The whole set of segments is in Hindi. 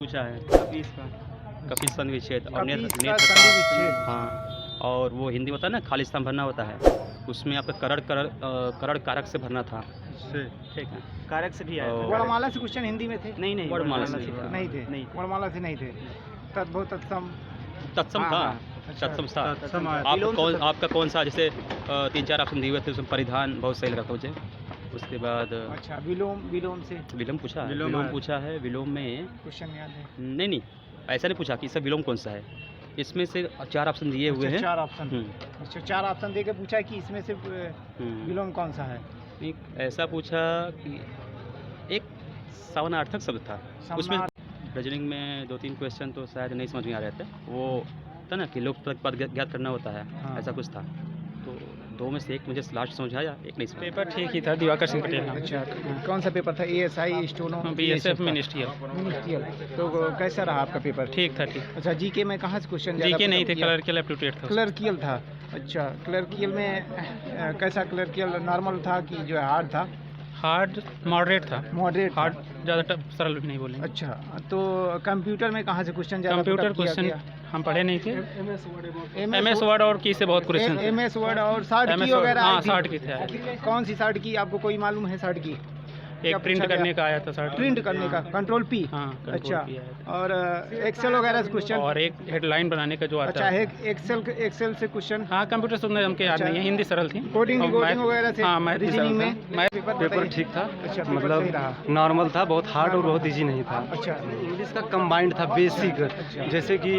पूछा है, कपीस का कपिल संधि विच्छेद और कपीस नेत्र का नेत्र संधि का। विच्छेद। हाँ, और वो हिंदी होता है ना, खालिस्तान भरना होता है, उसमें आपका करण कारक से भरना था। ठीक है। कारक से भी आया और- था। वर्णमाला से क्वेश्चन हिंदी में थे? नहीं, वर्णमाला से नहीं थे। नहीं। वर्णमाला से नहीं थे। तद्भव तत्सम तत्सम हाँ, था। हाँ, अच्छा। तत्सम था। तत्सम आया। आपका विलोम से कौन तत्सम। आपका कौन सा, जैसे 3-4 ऑप्शन दिए हुए थे, उसमें परिधान बहुत सही लगा था मुझे। उसके बाद अच्छा, विलोम विलोम से विलोम पूछा है, विलोम विलोम आया। पूछा है। विलोम में क्वेश्चन याद है? नहीं, ऐसा नहीं पूछा कि इसका विलोम कौन सा है। इसमें से 4 ऑप्शन दिए हुए अच्छा, हैं। 4 ऑप्शन। हम्म, अच्छा, 4 ऑप्शन दे के पूछा है कि इसमें से हम्म। विलोम कौन सा है? नहीं, ऐसा पूछा कि एक समानार्थक शब्द था उसमें। समानार्थक। रीजनिंग में 2-3 क्वेश्चन तो शायद नहीं समझ में आ रहे थे। वो था ना कि लोक पद ज्ञात करना होता है, हाँ। ऐसा कुछ था। तो 2 में से एक मुझे लास्ट समझ आया, एक नहीं समझ। पेपर ठीक ही था, दिवाकर सिंह पटेल नाम। अच्छा, कौन सा पेपर था? ASI steno BSF ministerial. Ministerial. तो कैसा रहा आपका पेपर? ठीक था, ठीक। अच्छा, जीके में कहाँ से क्वेश्चन? जीके नहीं थे, क्लर्कियल एप्टीट्यूड था। क्लर्कियल था। अच्छा, क्लर्कियल में कैसा क्लर्कियल? नॉर्मल था कि जो हार्ड था? हार्ड मॉडरेट था। मॉडरेट। हार्ड ज़्यादा टफ सरल भी नहीं बोलेंगे। अच्छा, तो कंप्यूटर में कहाँ से क्वेश्चन ज़्यादा कंप्यूटर पुट अप किया क्वेश्चन हम पढ़े नहीं थे। गया? MS वर्ड और की से बहुत क्वेश्चन थे। MS वर्ड और शार्ट की MS वर्ड, वगैरह हाँ, आई थी? शार्ट की थे। कौन सी शार्ट की आपको कोई मालूम है? शार्ट की एक प्रिंट करने का आया था सर। प्रिंट करने का कंट्रोल P। हाँ, कंट्रोल अच्छा, P आया था। और एक्सेल वगैरह से क्वेश्चन? और एक हेडलाइन बनाने का जो आता अच्छा, है। एक्सेल से क्वेश्चन? हाँ, कंप्यूटर सुनने हमके याद नहीं है, हिंदी सरल थी। कोडिंग और डिकोडिंग मैथ- वगैरह से? हाँ, मैथ भी रीजनिंग सरल में? था। मैथ पेपर ठीक था, अच्छा, पेपर मतलब सही रहा। नॉर्मल था, बहुत हार्ड और बहुत इजी नहीं था। अच्छा, इंग्लिश का कंबाइंड था, बेसिक। जैसे कि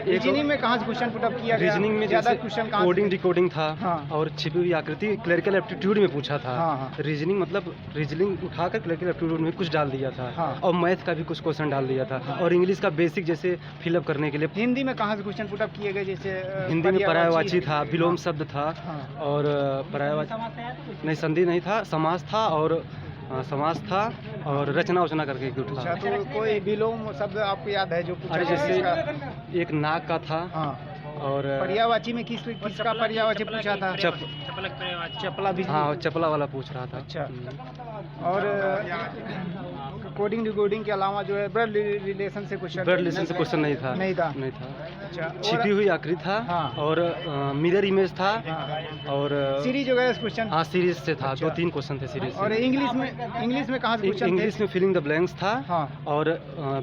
रीजनिंग में कहाँ से क्वेश्चन पुट अप किया गया? रीजनिंग में ज़्यादा जैसे क्वेश्चन कहाँ कोडिंग से? डिकोडिंग था। हाँ। और छिपी हुई आकृति क्लरिकल एप्टीट्यूड में पूछा था। हाँ, हाँ। रीजनिंग मतलब रीजनिंग उठाकर क्लरिकल एप्टीट्यूड में कुछ डाल दिया था। हाँ। और मैथ का भी कुछ क्वेश्चन डाल दिया था। और इंग्लिश का बेसिक जैसे फिलअप करने के लिए हिंदी में कहाँ से क्वेश्चन पुट अप किए गए? जैसे हिंदी में पर्यायवाची था, विलोम शब्द था, हाँ। और पर्यायवाची नहीं, संधि नहीं था, समास था, और समास था, और रचना वचना करके एक अच्छा, था। तो कोई विलोम शब्द आपको याद है जो पूछा अरे गया जैसे इसका? एक नाक का था, हाँ, और पर्यायवाची में किसका पर्यायवाची पूछा था? चपला भी। हाँ, चपला वाला पूछ रहा था। अच्छा, और कोडिंग डिकोडिंग के अलावा जो है ब्लड रिलेशन से क्वेश्चन? ब्लड रिलेशन से क्वेश्चन नहीं था। नहीं था। अच्छा, छिपी हुई आकृति था। हाँ। और मिरर इमेज था। हाँ। और सीरीज वगैरह से क्वेश्चन? हाँ, सीरीज से था। अच्छा। 2-3 क्वेश्चन थे सीरीज और से। इंग्लिश में कहाँ से क्वेश्चन? इंग्लिश में फिलिंग द ब्लैंक्स था। हाँ। और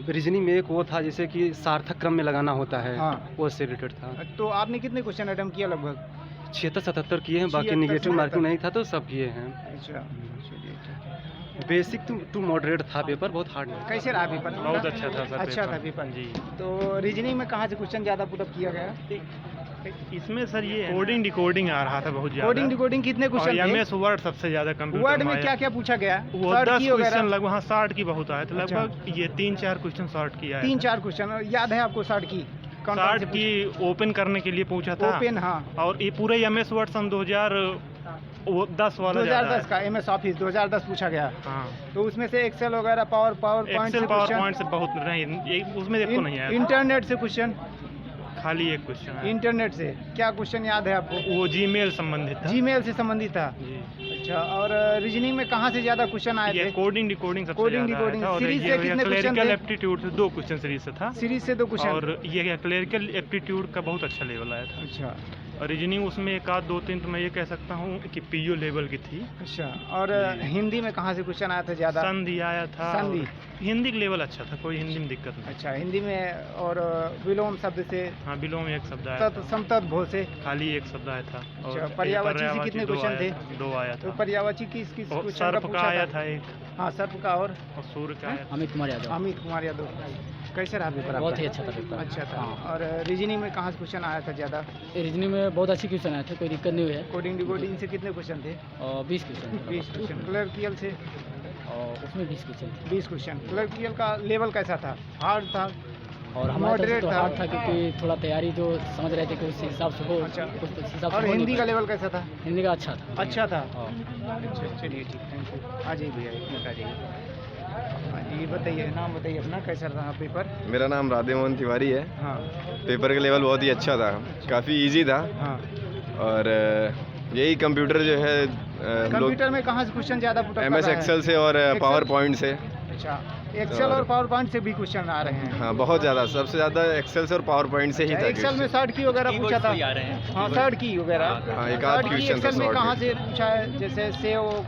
रीजनिंग में एक वो था जैसे कि सार्थक क्रम में लगाना होता है। हाँ। वो से रिलेटेड था। तो आपने कितने क्वेश्चन अटेम्प्ट किया लगभग? 76-77 किए हैं, बाकी 76, निगेटिव 77 मार्किंग नहीं था तो सब किए हैं। अच्छा, चलिए, ठीक है। बेसिक टू मॉडरेट था पेपर, बहुत हार्ड नहीं। कैसे रहा पेपर? बहुत अच्छा था सर अच्छा पेपर। था पेपर जी। तो रीजनिंग में कहाँ से क्वेश्चन ज़्यादा पुट अप किया गया? इसमें सर ये कोडिंग डिकोडिंग आ रहा था बहुत ज्यादा। कोडिंग डिकोडिंग कितने और क्वेश्चन थे? MS वर्ड सबसे ज्यादा कंप्यूटर वर्ड में क्या क्या पूछा गया? वो शॉर्ट 10 की वगैरह? क्वेश्चन लगभग, हाँ 60 की बहुत आए थे अच्छा। लगभग। ये 3-4 क्वेश्चन शॉर्ट की आए 3-4 क्वेश्चन याद है आपको? शॉर्ट की कौन कौन से शॉर्ट की ओपन करने के लिए पूछा था। ओपन? हाँ, और ये पूरे MS वर्ड सन 2010 वाला ज्यादा 2010 का MS ऑफिस 2010 पूछा गया। है। हाँ, तो उसमें से एक्सेल वगैरह पावर पॉइंट एक्सेल से पावर पॉइंट क्वेश्चन? से बहुत नहीं, उसमें देखो नहीं आया था। इंटरनेट से क्वेश्चन? खाली एक क्वेश्चन है, इंटरनेट से क्या क्वेश्चन याद है आपको? वो जीमेल संबंधित था। जीमेल से संबंधित था। जी। अच्छा, और रीजनिंग में कहाँ से ज़्यादा क्वेश्चन आए ये थे? कोडिंग डिकोडिंग सबसे कोडिंग ज्यादा आया डिकोडिंग। था। और सीरीज से ये कितने क्वेश्चन क्लरिकल थे? एप्टीट्यूड से 2 क्वेश्चन सीरीज से था। सीरीज से 2 क्वेश्चन। और ये क्लरिकल एप्टीट्यूड का बहुत अच्छा लेवल आया था। अच्छा, और रीजनिंग उसमें 1 2 3 तो मैं ये कह सकता हूँ कि PU लेवल की थी। अच्छा, और हिंदी में कहाँ से क्वेश्चन आया था ज़्यादा? संधि आया था। संधि। और हिंदी का लेवल अच्छा था, कोई हिंदी में दिक्कत नहीं। अच्छा, हिंदी में। और विलोम शब्द से? हाँ, विलोम एक शब्द आया था, समतद्भव से? खाली एक शब्द आया था। अच्छा, पर्यायवाची से कितने क्वेश्चन थे? 2 आया तो था। पर्यायवाची किस किस और क्वेश्चन का सर्प का पूछा आया था? था एक, हाँ, सर्प का। और और सूर्य का आया था। अमित कुमार यादव। अमित कुमार यादव। कैसे रहा पेपर बहुत आपका? ही अच्छा था पेपर। अच्छा था। हाँ। और रीजनिंग में कहाँ से क्वेश्चन आया था ज़्यादा? रीजनिंग में बहुत अच्छी क्वेश्चन आए थे, कोई दिक्कत नहीं हुई है। कोडिंग डिकोडिंग से कितने क्वेश्चन थे? और 20 क्वेश्चन 20 क्वेश्चन। क्लर्कियल से? और उसमें 20 क्वेश्चन थे। 20 क्वेश्चन। क्लर्कियल का लेवल कैसा था? हार्ड था? और हमारे तरफ से Moderate तो था? हार्ड था, क्योंकि थोड़ा तैयारी जो समझ रहे थे कि उस हिसाब से हो। अच्छा। उस हिसाब से और हो नहीं हिंदी का पाया। लेवल कैसा था? हिंदी का अच्छा था। अच्छा था। हाँ। अच्छा, चलिए ठीक, थैंक यू। आ जाइए भैया, एक मिनट आ जाइए। हाँ जी, बताइए, नाम बताइए अपना, कैसा रहा पेपर? मेरा नाम राधे मोहन तिवारी है। हाँ। पेपर का लेवल बहुत ही अच्छा था, काफ़ी इजी था। हाँ। और यही कंप्यूटर जो है लोग कंप्यूटर में कहाँ से क्वेश्चन ज़्यादा पुट अप कर MS रहा है? एक्सेल से और Excel? पावर पॉइंट से। अच्छा, एक्सेल और पावर पॉइंट से भी क्वेश्चन आ रहे हैं। हाँ बहुत ज़्यादा, सबसे ज़्यादा एक्सेल से और पावर पॉइंट से ही था एक्सेल में question। शॉर्ट की वगैरह पूछा था। आ रहे हैं हाँ शॉर्ट की वगैरह। हाँ एक आध शॉर्ट की क्वेश्चन था एक्सेल में short कहाँ में। से पूछा है, जैसे सेव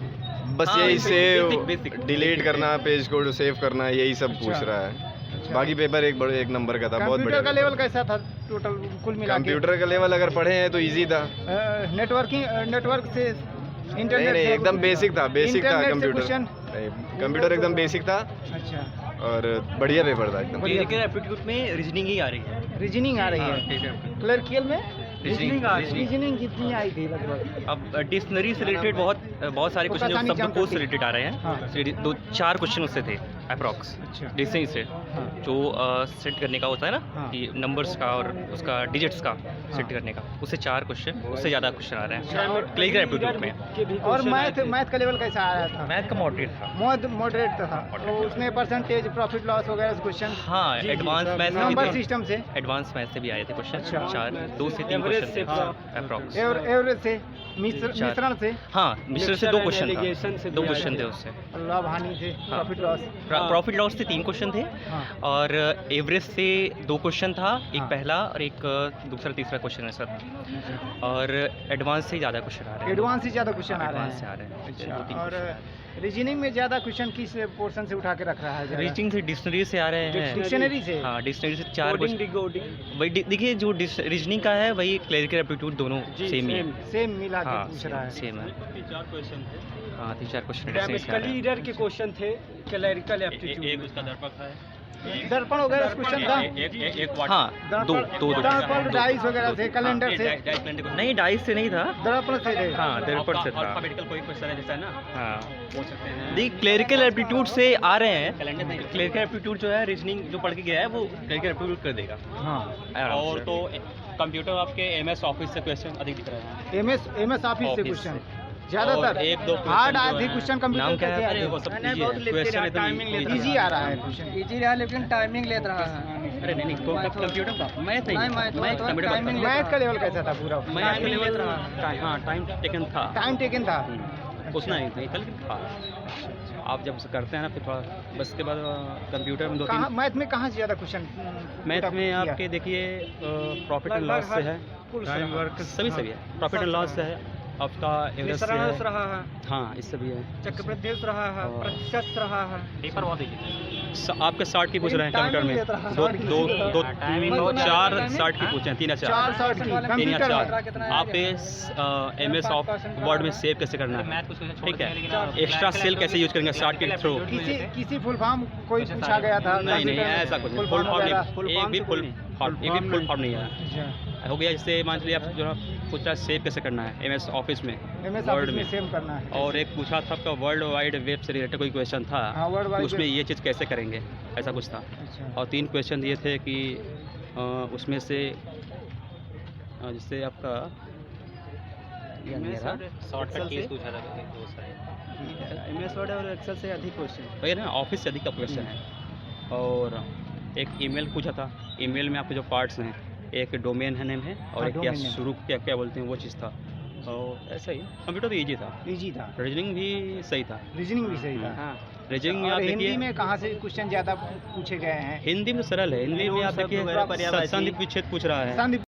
बस हाँ, यही basic, सेव डिलीट करना, पेज को सेव करना, यही सब पूछ अच्छा। रहा है। बाकी पेपर एक नंबर का था, बहुत कंप्यूटर बढ़िया का पेपर लेवल था। कैसा था टोटल कुल मिला के? कंप्यूटर का लेवल अगर पढ़े हैं तो इजी था। नेटवर्क से इंटरनेट नहीं नहीं से एकदम बेसिक था इंटरनेट से कंप्यूटर। क्वेश्चन। नहीं, कंप्यूटर एकदम बेसिक था अच्छा और बढ़िया पेपर था एकदम। क्लिनिकल एप्टीट्यूड में रीजनिंग ही आ रही है। रीजनिंग आ रही है। क्लर्कियल में रीजनिंग कितनी आई थी लगभग? अब डिक्शनरी से रिलेटेड बहुत सारे तो क्वेश्चन आसानी शब्दकोश जानकारी से रिलेटेड आ रहे हैं। हाँ। 4 क्वेश्चन उससे थे अप्रॉक्स अच्छा। डिक्शनरी से, हाँ। जो सेट करने का होता है ना हाँ। कि नंबर्स का और उसका डिजिट्स का सेट करने का, उससे 4 क्वेश्चन, उससे ज़्यादा क्वेश्चन आ रहे हैं क्लिनिकल एप्टीट्यूड में। और मैथ का लेवल कैसा आया था? मैथ का मॉडरेट था। मॉडरेट था। तो उसमें परसेंटेज, प्रॉफिट लॉस वगैरह क्वेश्चन हाँ एडवांस मैथ नंबर सिस्टम से, एडवांस मैथ से भी आए थे क्वेश्चन। अच्छा। 2 से 3 क्वेश्चन थे अप्रॉक्स। एवरेज से, मिश्रण से, हाँ मिश्रण से 2 क्वेश्चन था, 2 क्वेश्चन थे उससे। लाभ हानि से, प्रॉफिट लॉस। प्रॉफिट लॉस से 3 क्वेश्चन थे हाँ। और एवरेज से 2 क्वेश्चन था, एक हाँ। पहला और एक दूसरा तीसरा क्वेश्चन ऐसा था। और एडवांस से ज़्यादा क्वेश्चन आ रहे हैं। एडवांस से ज़्यादा क्वेश्चन आ रहे एडवांस से आ हैं। रहे हैं। अच्छा। 2-3 और रीजनिंग में ज़्यादा क्वेश्चन किस पोर्शन से उठा के रख रहा है ज़्यादा? रीजनिंग से डिक्शनरी से आ रहे हैं। डिक्शनरी से? हाँ डिक्शनरी से 4 क्वेश्चन। वही देखिए जो रीजनिंग का है वही क्लरिकल एप्टीट्यूड दोनों सेम ही है। सेम मिला के हाँ पूछ रहा है। सेम है। 4 क्वेश्चन थे। हाँ 3-4 क्वेश्चन लीडर के क्वेश्चन थे, क्लरिकल एप्टीट्यूड। एक उसका दर्पक है, दर्पण वगैरह क्वेश्चन था। हाँ दो दर्पण डाइस वगैरह से, कैलेंडर से? नहीं डाइस से नहीं था। दर्पण से थे। हाँ दर्पण से था। अल्फाबेटिकल कोई क्वेश्चन है जैसा ना हाँ पूछ सकते हैं। देखिए क्लरिकल एप्टीट्यूड से आ रहे हैं। क्लरिकल एप्टीट्यूड जो है रीजनिंग जो पढ़ के गया है वो क्लरिकल एप्टीट्यूड कर देगा। हाँ। आराम और से। तो कंप्यूटर आपके एमएस ऑफिस से क्वेश्चन अधिक दिख रहे हैं। एमएस ऑफिस से ऑफिस क्वेश्चन से। ज्यादातर। और 1-2 हार्ड क्वेश्चन आए जो थे हैं। क्वेश्चन नाम कंप्यूटर क्या है? कैसे अरे आए वो थे? सब क्वेश्चन एकदम इजी आ रहा है क्वेश्चन। इजी रहा लेकिन टाइमिंग लेत रहा है। अरे नहीं कंप्यूटर का मैथ नहीं मैथ कंप्यूटर टाइमिंग का मैथ का लेवल कैसा था पूरा? मैथ का लेवल हाँ टाइम टेकन था टाइम टेकन था। उतना ही नहीं था लेकिन था। आप जब करते हैं ना फिर थोड़ा बस के बाद कंप्यूटर में 2-3 कहाँ मैथ में कहाँ से ज़्यादा क्वेश्चन? मैथ में आपके देखिए प्रॉफिट एंड लॉस से है, सभी है। प्रॉफिट एंड लॉस से है, आपका एवरेज से है, रहा है, हाँ इससे भी है। चक्रवृद्धि रहा है, और- प्रतिशत रहा है। पेपर बहुत आपके 60 की पूछ रहे हैं कंप्यूटर में, लेता रहा। 4 60 की पूछे हैं, 3 या 4 4 शॉर्ट की 3 या कंप्यूटर 4। में। आप MS ऑफ वर्ड में सेव कैसे करना है, ठीक है, एक्स्ट्रा सेल कैसे यूज करेंगे शॉर्ट के थ्रू। किसी फुल फॉर्म कोई पूछा गया था? नहीं नहीं ऐसा कुछ नहीं, फुल फॉर्म नहीं, एक भी फुल फॉर्म नहीं है। अच्छा। हो गया जैसे मान लीजिए आप जो है पूछ रहा है सेव कैसे करना है MS ऑफिस में, एमएस वर्ड ऑफिस में में। सेव करना है। और एक पूछा था आपका वर्ल्ड वाइड वेब से रिलेटेड कोई क्वेश्चन था, हाँ, वर्ल्ड वाइड उसमें वेब। ये चीज़ कैसे करेंगे ऐसा कुछ था। अच्छा। और 3 क्वेश्चन ये थे कि उसमें से जिससे आपका शॉर्टकट केस पूछा था MS वर्ड और एक्सेल से अधिक क्वेश्चन। वही ना, ऑफिस से अधिक का क्वेश्चन है। और एक ईमेल पूछा था, ईमेल में आपके जो पार्ट्स हैं, एक डोमेन है नेम है और हाँ, एक क्या domain name। शुरू क्या क्या बोलते हैं वो चीज़ था। और ऐसा ही कंप्यूटर तो ईजी था, इजी था। रीजनिंग भी सही था। रीजनिंग भी सही था। हाँ रीजनिंग में और आप हिंदी देखिए, में कहाँ से क्वेश्चन ज़्यादा पूछे गए हैं? हिंदी में सरल है, हिंदी में आप देखिए वगैरह पर्यायवाची। संधि विच्छेद पूछ रहा है। संधि